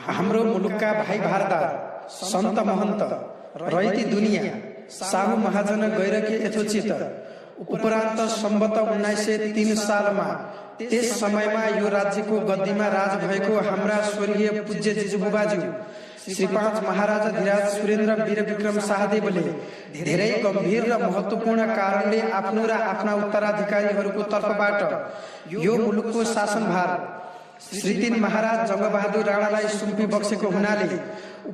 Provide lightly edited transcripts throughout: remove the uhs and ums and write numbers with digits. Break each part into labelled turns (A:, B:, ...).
A: हाम्रो मुलुकका भाइ भारदार सन्त महन्त रहिती दुनिया साहु महाजन गैरके यथोचित उपरान्त सम्बत 1903 सालमा त्यस समयमा यो राज्यको गद्दीमा राज भएको हाम्रा स्वर्गीय पूज्य जिजुबुबाज्यू श्री 5 महाराजा धीराज सुरेन्द्र वीर विक्रम शाहदेवले धेरै गम्भीर र महत्त्वपूर्ण कारणले आफ्नो र आफ्ना उत्तराधिकारीहरूको तर्फबाट यो मुलुकको शासनभार श्री 3 महाराज जंगबहादुर राणालाई सुम्पी बक्सेको हुनाले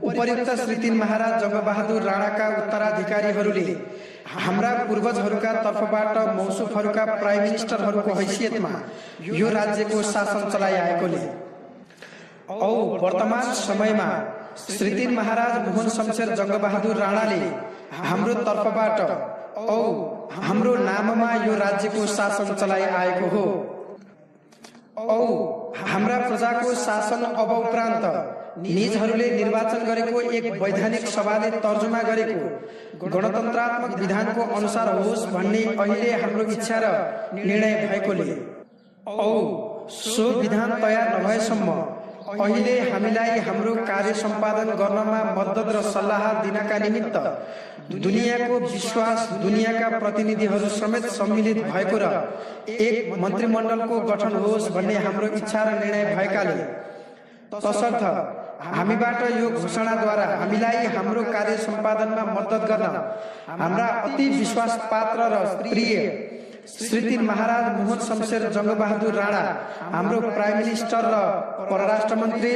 A: उपर्युक्त श्री 3 महाराज जंगबहादुर राणाका उत्तराधिकारीहरूले हाम्रा पूर्वजहरूका तर्फबाट मौसुफहरूका प्राइम मिनिस्टरहरूको हैसियतमा यो राज्यको शासन चलाइआएकोले औ वर्तमान समयमा श्री 3 महाराज मोहन शमशेर जंगबहादुर राणाले हाम्रो तर्फबाट औ हाम्रो नाममा यो राज्यको शासन चलाइआएको हो औ हाम्रा प्रजाको शासन अब उपरान्त निजहरूले निर्वाचन गरेको एक वैधानिक सभाले तर्जुमा गरेको गणतन्त्रात्मक विधानको अनुसार होस् भन्ने अहिले हाम्रो इच्छा र निर्णय भएकोले औ सो विधान तयार नभएसम्म अहिले हामीलाई हाम्रो कार्य सम्पादन गर्नमा मद्दत र सल्लाह दिनका निमित्त दुनियाको विश्वास दुनियाका प्रतिनिधिहरू समेत सम्मिलित भएको र एक मन्त्रीमण्डलको गठन होस् भन्ने हाम्रो इच्छा र निर्णय भएकाले तसर्थ हामीबाट यो घोषणाद्वारा हामीलाई हाम्रो कार्य सम्पादनमा मद्दत गर्न हाम्रा अति विश्वास पात्र र प्रिय श्री 3 महाराज मोहन शमशेर जंगबहादुर राणा हाम्रो प्राइम मिनिस्टर र परराष्ट्र मन्त्री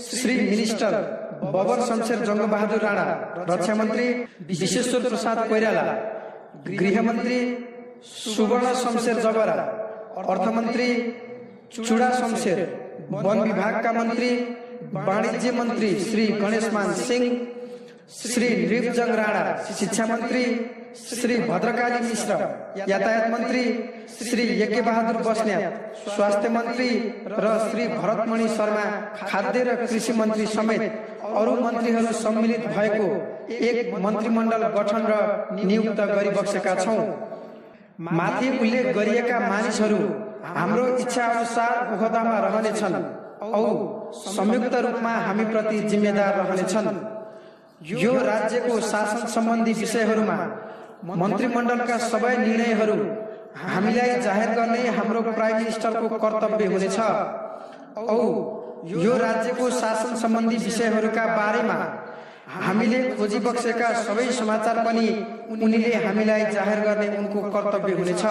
A: श्री मिनिस्टर बबर शमशेर जंगबहादुर राणा रक्षा मन्त्री विश्वेश्वर प्रसाद कोइराला गृहमन्त्री सुवर्ण शमशेर जबरा अर्थमन्त्री चुडा शमशेर वन विभागका मन्त्री वाणिज्य मन्त्री श्री गणेशमान सिंह श्री नृपजंग राणा शिक्षा मन्त्री श्री भद्रकाली मिश्र यातायात मन्त्री श्री यज्ञ बहादुर बस्नेत स्वास्थ्य मन्त्री र श्री भरतमणि शर्मा खाद्य र कृषि मन्त्री समेत अरू मन्त्रीहरू सम्मिलित भएको एक मन्त्रीमण्डल गठन र नियुक्त गरिबक्सेका छौं। माथि उल्लेख गरिएका मानिसहरू हाम्रो इच्छा अनुसार ओहदामा रहनेछन् औ संयुक्त रूपमा हामीप्रति जिम्मेदार रहनेछन्। यो राज्यको शासन सम्बन्धी विषयहरूमा मन्त्रीमण्डलका सबै निर्णयहरू हामीलाई जाहेर गर्ने हाम्रो प्राइम मिनिस्टरको कर्तव्य हुनेछ औ यो राज्यको शासन सम्बन्धी विषयहरूका बारेमा हामीले खोजी बक्सेका सबै समाचार पनि उनीले हामीलाई जाहेर गर्ने उनको कर्तव्य हुनेछ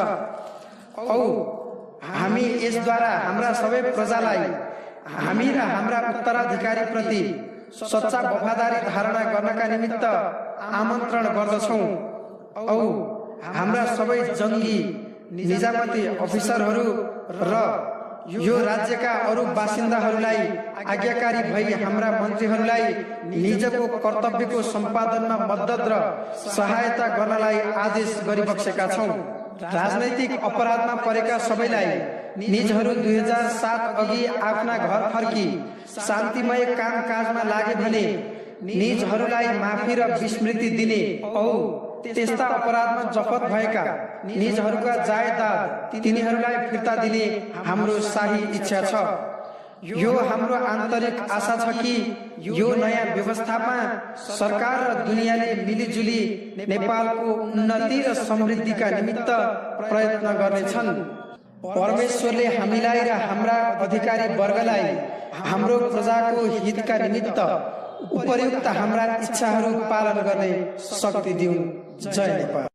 A: औ हामी यसद्वारा हाम्रा सबै प्रजालाई हामी र हाम्रा उत्तराधिकारी प्रति सच्चा वफादारी धारणा गर्नका निमित्त आमन्त्रण गर्दछौं औ हाम्रा सबै जंगी निजामती अफिसरहरू र यो राज्यका अरू बासिन्दाहरूलाई आज्ञाकारी भई हाम्रा मन्त्रीहरूलाई निजको कर्तव्यको सम्पादनमा मद्दत र सहायता गर्नलाई आदेश गरिबक्सेका छौं। राजनैतिक अपराधमा परेका सबैलाई निजहरू 2007 अघि आफ्ना घर फर्की शान्तिमय कामकाजमा लागे भने निजहरूलाई माफी र विस्मृति दिने औ त्यस्ता अपराधमा जफत भएका निजहरूका जायदाद तिनीहरूलाई फिर्ता दिने हाम्रो शाही इच्छा छ। यो हाम्रो आन्तरिक आशा छ कि यो नयाँ व्यवस्थामा सरकार र दुनियाँले मिलिजुली नेपालको उन्नति र समृद्धिका निमित्त प्रयत्न गर्नेछन्। परमेश्वरले हामीलाई र हाम्रा अधिकारी वर्गलाई हाम्रो प्रजाको हितका निमित्त उपर्युक्त हाम्रा इच्छाहरू पालन गर्ने शक्ति दिउन्। जय नेपाल।